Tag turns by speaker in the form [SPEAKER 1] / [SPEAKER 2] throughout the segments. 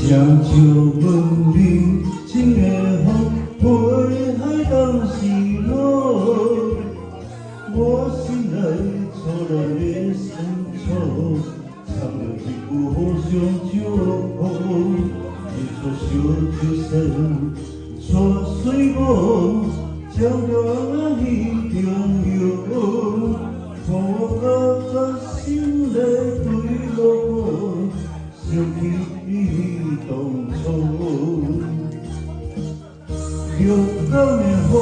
[SPEAKER 1] 像旧文明，情的风，陪海当时落。我心内错乱的深处，藏着一句互相祝福。一撮小酒声，带水我，将着彼中游。看我甲心内对落，想起当初。勇敢的风，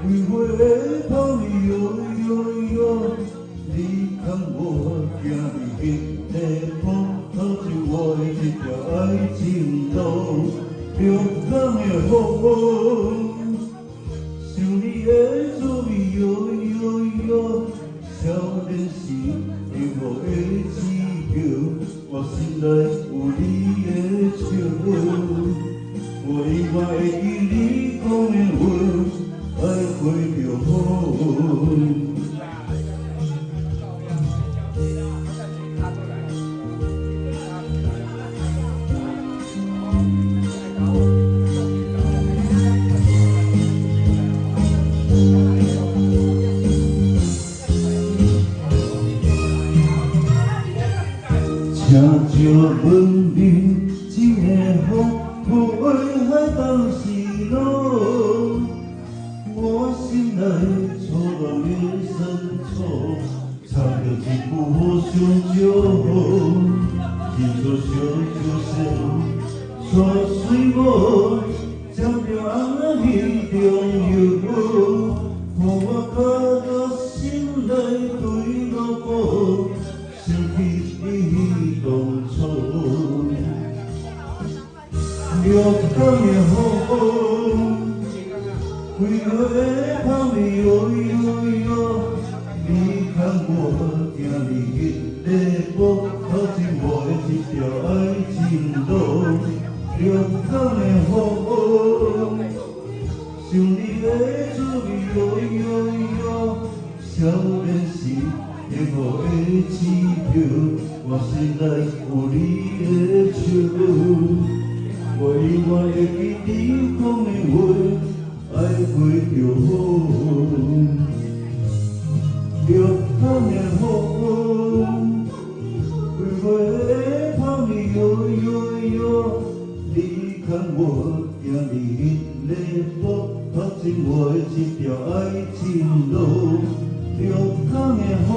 [SPEAKER 1] 为花的风摇摇摇，你看我行入彼个风，套进我的一条爱情路。勇敢的风，想你的滋味摇摇摇，少年时你我的志向，我心内有你的笑。我永远会记你讲的话，爱回着风。请借文明，一个风。陪海当时落，我心内错乱的深处，藏着一句互相祝福。一撮小酒声，带水我，将着彼中游。看我到心内对落，想起你当初。勇敢的风，为何会抛你摇摇摇？你看我行入彼个风，套进我的一条爱情路。勇敢的风，想你的滋味摇摇摇。少年时的我的志向，我心内有你的笑。我永远会记你讲的话，爱回着风。勇敢的风，为花抛你摇摇摇。你看我行入彼个风，套进我的一条爱情路。勇敢的风。